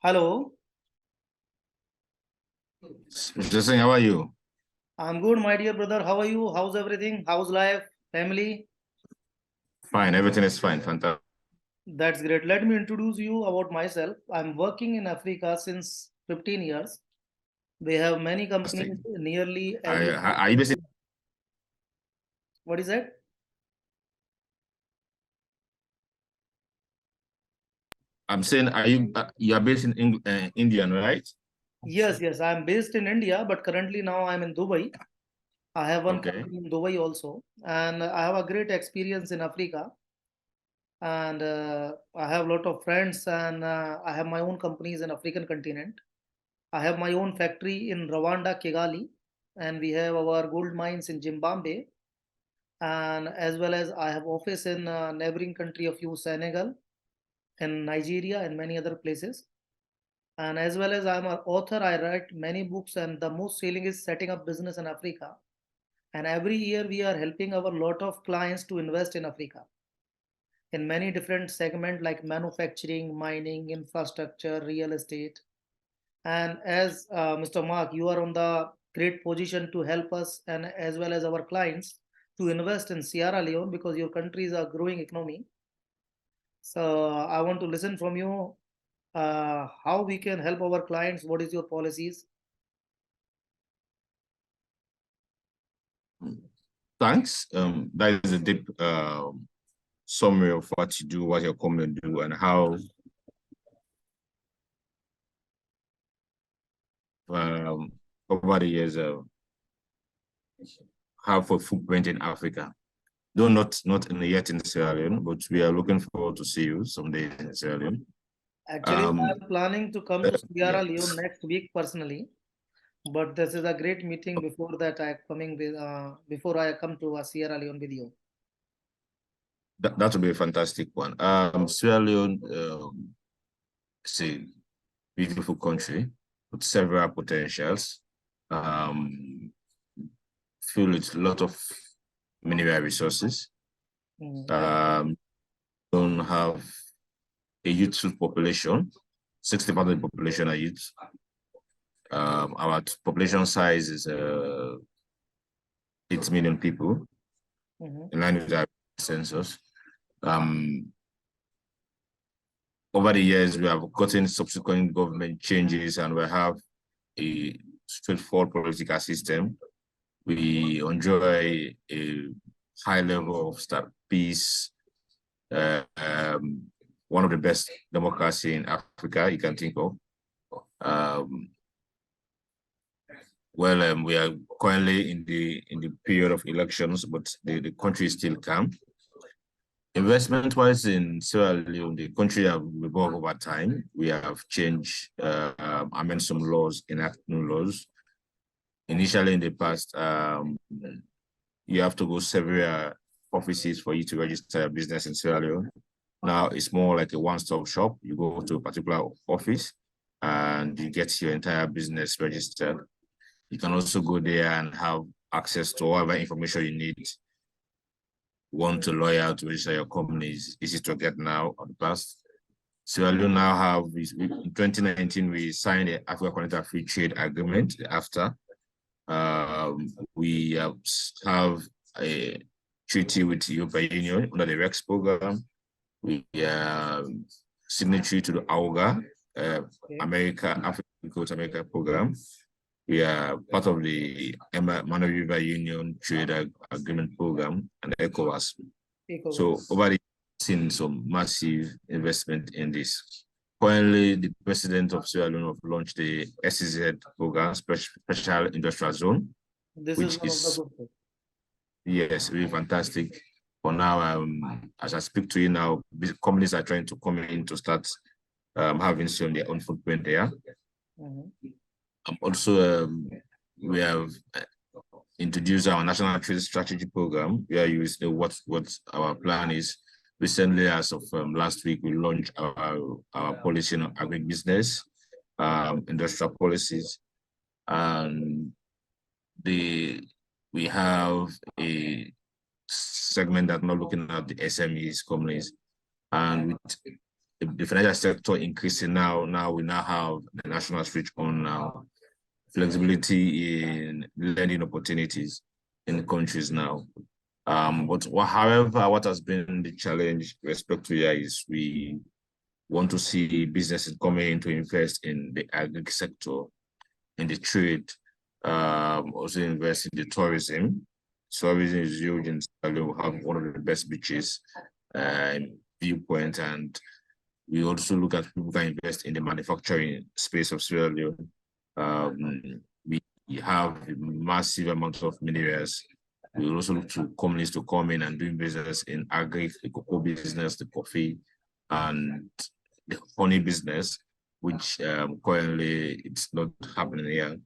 Hello, Mr. Singh, how are you? I'm good, my dear brother. How are you? How's everything? How's life? Family? Fine, everything is fine. Fantastic. That's great. Let me introduce you about myself. I'm working in Africa since 15 years. We have many companies, nearly every. Are you based in, What is that? I'm saying, you are based in Indian, right? Yes. I'm based in India, but currently now I'm in Dubai. I have one Okay. company in Dubai also, and I have a great experience in Africa. And I have a lot of friends, and I have my own companies in African continent. I have my own factory in Rwanda, Kigali, and we have our gold mines in Zimbabwe, and as well as I have office in neighboring country of you, Senegal, in Nigeria, and many other places. And as well as I'm an author, I write many books, and the most selling is setting up business in Africa. And every year we are helping our lot of clients to invest in Africa in many different segments like manufacturing, mining, infrastructure, real estate. And as Mr. Mark, you are on the great position to help us and as well as our clients to invest in Sierra Leone because your country is a growing economy. So I want to listen from you how we can help our clients. What is your policies? Thanks. That is a deep summary of what you do, what your company do, and how over the years have a footprint in Africa. Though not yet in Sierra Leone, but we are looking forward to see you someday in Sierra Leone. Actually, I'm planning to come to Sierra Leone Yes. next week personally, but this is a great meeting. Before that, I coming with before I come to Sierra Leone with you. That would be a fantastic one. Sierra Leone is a beautiful country with several potentials. Filled with a lot of mineral resources. Don't have a youthful population. 60% of the population are youth. Our population size is 8 million people, in line with our census. Over the years, we have gotten subsequent government changes and we have a straightforward political system. We enjoy a high level of peace, one of the best democracy in Africa you can think of. We are currently in the period of elections, but the country is still calm. Investment-wise in Sierra Leone, the country have evolved over time. We have changed, amended some laws, enacted new laws. Initially in the past, you have to go several offices for you to register a business in Sierra Leone. Now it's more like a one-stop shop. You go to a particular office and you get your entire business registered. You can also go there and have access to whatever information you need. Want a lawyer to register your company is easy to get now or the past. Sierra Leone now have, in 2019, we signed the Africa Continental Free Trade Agreement after. We have a treaty with the European Union under the REX program. We are signatory to the 𝐒𝐲𝐬, Africa America program. We are part of the Mano River Union Trade Agreement program and 𝐒𝐲𝐻. So over the years, seen some massive investment in this. Currently, the president of Sierra Leone have launched the 𝐓𝐶𝐳 program, Special Industrial Zone. This is one of the good things. Yes, really fantastic. For now, as I speak to you now, companies are trying to come in to start having their own footprint there. Also, we have introduced our National Trade Strategy Program, where you know what our plan is. Recently, as of last week, we launched our policy on agribusiness, industrial policies, and we have a segment that not looking at the SMEs companies, and with the financial sector increasing now. Now we now have the national switch on now, flexibility in lending opportunities in the countries now. However, what has been the challenge with respect to here is we want to see businesses coming in to invest in the agri sector, in the trade, also invest in the tourism. Tourism is huge in Sierra Leone. We have one of the best beaches, viewpoint, and we also look at people who can invest in the manufacturing space of Sierra Leone. We have a massive amount of minerals. We also look to companies to come in and doing business in agri, the cocoa business, the coffee, and the honey business, which currently it's not happening here.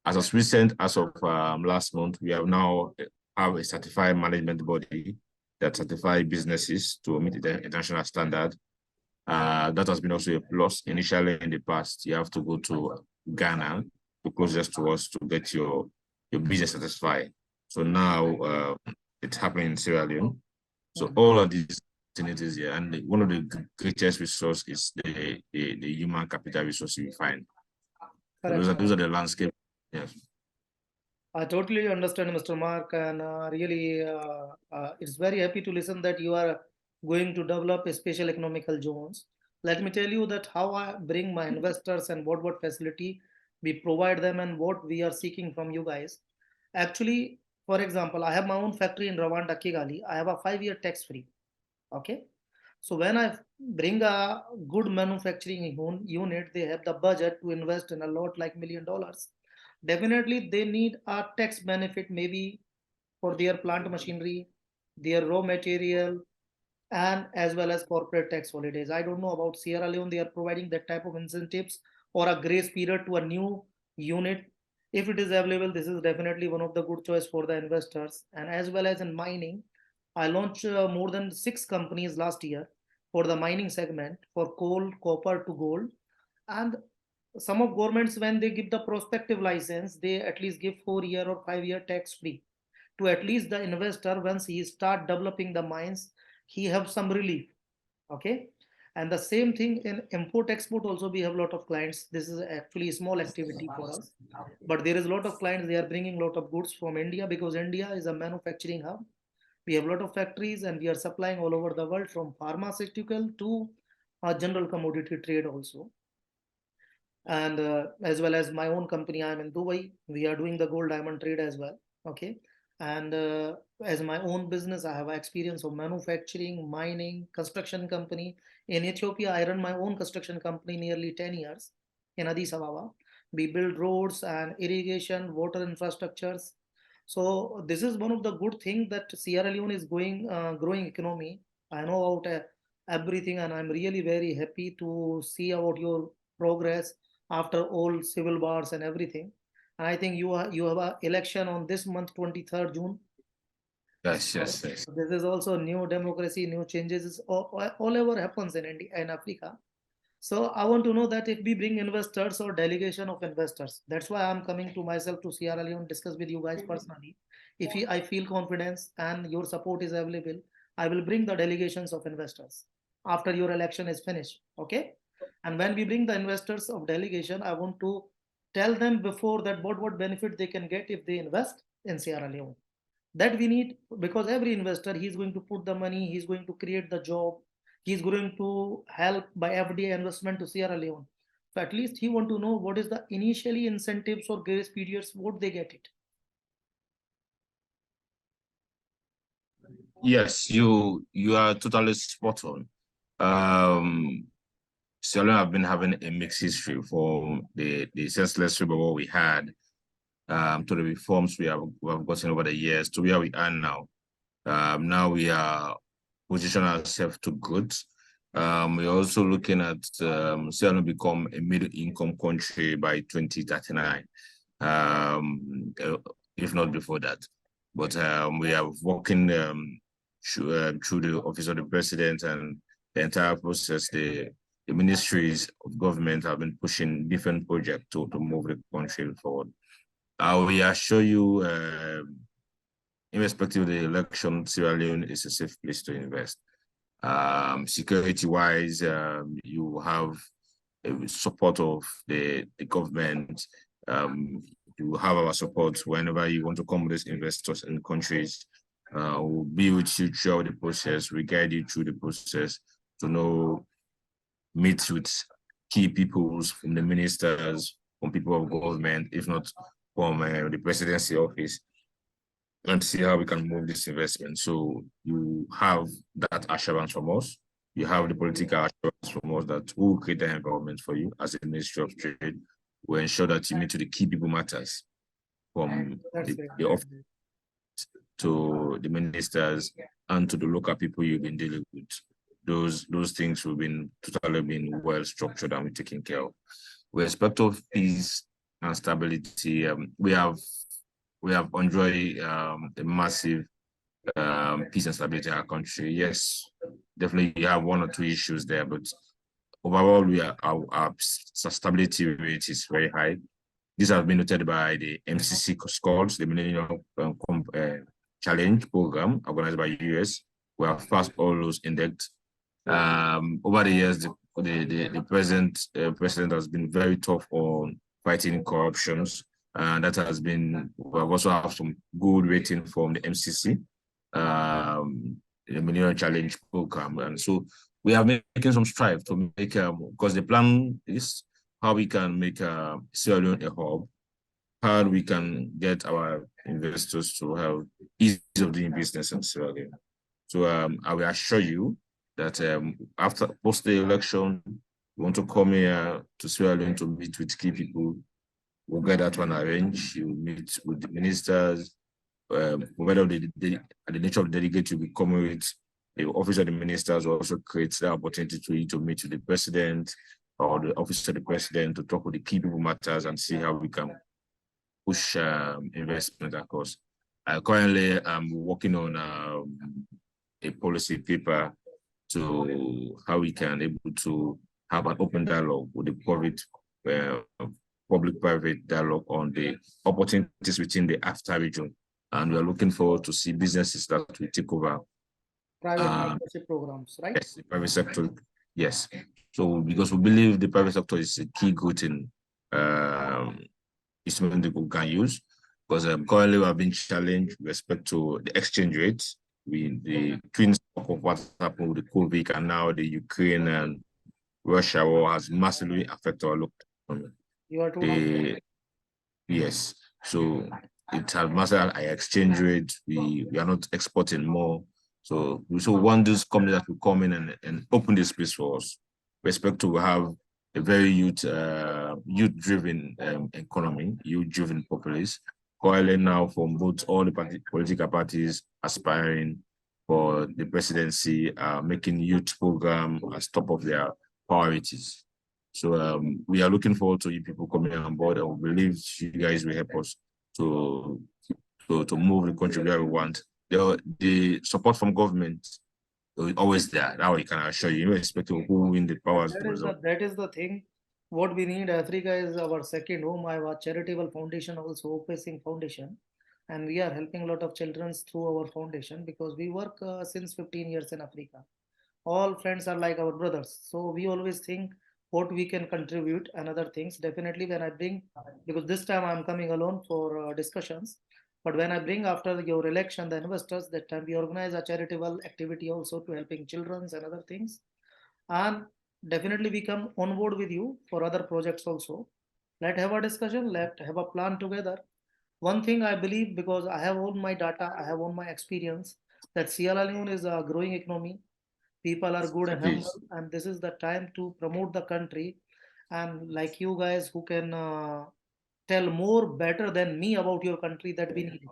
As of recent, as of last month, we have now have a certified management body that certify businesses to meet the international standard. That has been also a plus. Initially in the past, you have to go to Ghana, the closest to us, to get your business satisfied. So now it's happening in Sierra Leone. So all of these opportunities here, and one of the greatest resources is the human capital resource you find. So those are the landscape. Yes. I totally understand, Mr. Mark, and really, it's very happy to listen that you are going to develop a special economical zones. Let me tell you that how I bring my investors and what facility we provide them and what we are seeking from you guys. Actually, for example, I have my own factory in Rwanda, Kigali. I have a 5-year tax-free. Okay. So when I bring a good manufacturing unit, they have the budget to invest in a lot like $1 million. Definitely, they need a tax benefit maybe for their plant machinery, their raw material, and as well as corporate tax holidays. I don't know about Sierra Leone, they are providing that type of incentives or a grace period to a new unit. If it is available, this is definitely one of the good choice for the investors. And as well as in mining, I launched more than 6 companies last year for the mining segment for coal, copper to gold. And some of governments, when they give the prospective license, they at least give 4-year or 5-year tax free to at least the investor. Once he start developing the mines, he have some relief. Okay. And the same thing in import export also, we have a lot of clients. This is actually a small activity for us, but there is a lot of clients, they are bringing a lot of goods from India because India is a manufacturing hub. We have a lot of factories and we are supplying all over the world, from pharmaceutical to general commodity trade also. And as well as my own company, I'm in Dubai, we are doing the gold diamond trade as well. Okay. And as my own business, I have experience of manufacturing, mining, construction company. In Ethiopia, I run my own construction company nearly 10 years in Addis Ababa. We build roads and irrigation, water infrastructures. So this is one of the good things that Sierra Leone is growing economy. I know about everything, and I'm really very happy to see about your progress after all civil wars and everything. And I think you have an election on this month, 23rd June. Yes. This is also new democracy, new changes. All over happens in India and Africa. So I want to know that if we bring investors or delegation of investors, that's why I'm coming to myself to Sierra Leone, discuss with you guys personally. If I feel confidence and your support is available, I will bring the delegations of investors after your election is finished. Okay. And when we bring the investors of delegation, I want to tell them before that what benefit they can get if they invest in Sierra Leone. That we need, because every investor, he's going to put the money, he's going to create the job, he's going to help by FDI investment to Sierra Leone. So at least he want to know what is the initially incentives or grace periods, what they get it. Yes, you are totally spot on. Sierra Leone have been having a mixed history from the senseless rebel we had to the reforms we have gotten over the years to where we are now. Now we are positioning ourselves to good. We're also looking at Sierra Leone become a middle-income country by 2039, if not before that. But we are working through the office of the president and the entire process. The ministries of government have been pushing different projects to move the country forward. We assure you, irrespective of the election, Sierra Leone is a safe place to invest. Security-wise, you have support of the government. You have our support whenever you want to come with these investors in countries. We'll be with you throughout the process. We guide you through the process to know, meet with key peoples from the ministers, from people of government, if not from the presidency office, and see how we can move this investment. So you have that assurance from us. You have the political assurance from us that we will create the environment for you as a Ministry of Trade. We ensure that you meet to the key people matters, from the office to the ministers and to the local people you've been dealing with. Those things have been totally well structured and we're taken care of. With respect of peace and stability, we have enjoyed a massive peace and stability in our country. Yes, definitely you have one or two issues there, but overall our stability rate is very high. This has been noted by the MCC scores, the Millennium Challenge program organized by US. We have passed all those indexed. Over the years, the president has been very tough on fighting corruptions, and that has been. We have also have some good rating from the MCC, the Millennium Challenge program, and so we are making some strive to make because the plan is how we can make Sierra Leone a hub, how we can get our investors to have ease of doing business in Sierra Leone. So I will assure you that after post the election, we want to come here to Sierra Leone to meet with key people. We'll get that one arranged. You meet with the ministers, whether the nature of the delegate you'll be coming with. The office of the ministers will also create the opportunity for you to meet with the president or the office of the president to talk with the key people matters and see how we can push investment across. Currently, I'm working on a policy paper to how we can able to have an open dialogue with the public-private dialogue on the opportunities within the AFTA region. And we are looking forward to see businesses that will take over. Private partnership programs, right? Yes, the private sector, yes. So because we believe the private sector is a key good in instrument that we can use, because currently we have been challenged with respect to the exchange rates. The twin shock of what happened with the COVID and now the Ukraine and Russia war has massively affected our local economy. You are too. Yes, so it has massive exchange rate. We are not exporting more. So we want this company that will come in and open the space for us. Respect to have a very youth-driven economy, youth-driven populace, coiling now from both all the political parties aspiring for the presidency, making youth program as top of their priorities. So we are looking forward to you people coming on board, and we believe you guys will help us to move the country where we want. The support from government is always there. That way, can assure you, irrespective of who win the powers. That is the thing. What we need, Africa is our second home. I have a charitable foundation, also Opesh Singh Foundation, and we are helping a lot of children through our foundation because we work since 15 years in Africa. All friends are like our brothers, so we always think what we can contribute and other things. Definitely, when I bring, because this time I'm coming alone for discussions. But when I bring after your election the investors, that time we organize a charitable activity also to helping children and other things. And definitely we come on board with you for other projects also. Let's have a discussion, let's have a plan together. One thing I believe, because I have all my data, I have all my experience, that Sierra Leone is a growing economy. People are good and humble, and this is the time to promote the country. And like you guys who can tell more better than me about your country, that we need it.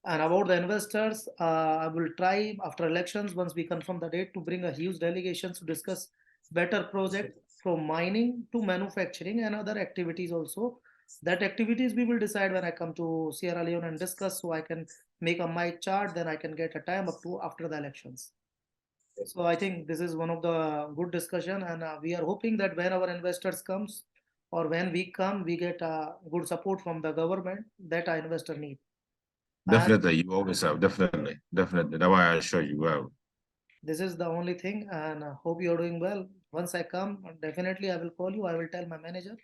And about the investors, I will try after elections, once we confirm the date, to bring a huge delegation to discuss better project from mining to manufacturing and other activities also. That activities we will decide when I come to Sierra Leone and discuss, so I can make a my chart, then I can get a time up to after the elections. So I think this is one of the good discussion, and we are hoping that when our investors comes or when we come, we get good support from the government that our investor need. Definitely, you always have. Definitely. That's why I assure you well. This is the only thing, and hope you're doing well. Once I come, definitely I will call you. I will tell my manager.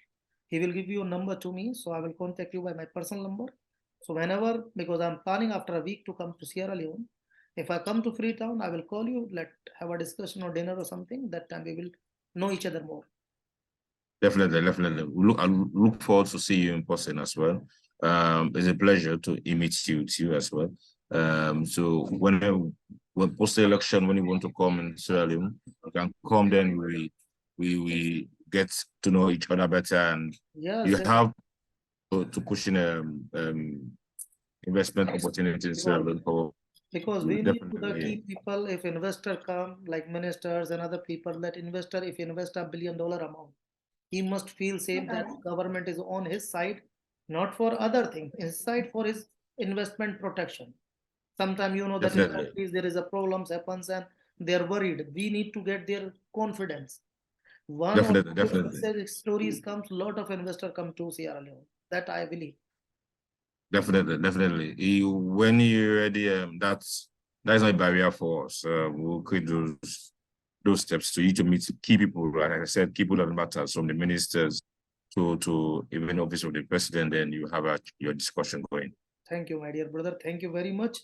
He will give you a number to me, so I will contact you by my personal number. So whenever, because I'm planning after a week to come to Sierra Leone, if I come to Freetown, I will call you. Let have a discussion or dinner or something. That time we will know each other more. Definitely, definitely. I look forward to see you in person as well. It's a pleasure to meet you too as well. So when post-election, when you want to come in Sierra Leone, you can come. Then we get to know each other better, and Yes, you have to push in investment opportunities in Sierra Leone. because we need to the key Definitely, people. If investor come like ministers and other people, that investor if invest $1 billion amount, he must feel safe that government is on his side, not for other things, his side for his investment protection. Sometimes you know that in definitely, countries there is a problems happens and they are worried. We need to get their confidence. One or definitely, two definitely. success stories comes, lot of investor come to Sierra Leone. That I believe. Definitely, definitely. When you're ready, that's not a barrier for us. We'll create those steps to you to meet key people, right? Like I said, people that matter, from the ministers to even office of the president. Then you have your discussion going. Thank you, my dear brother. Thank you very much.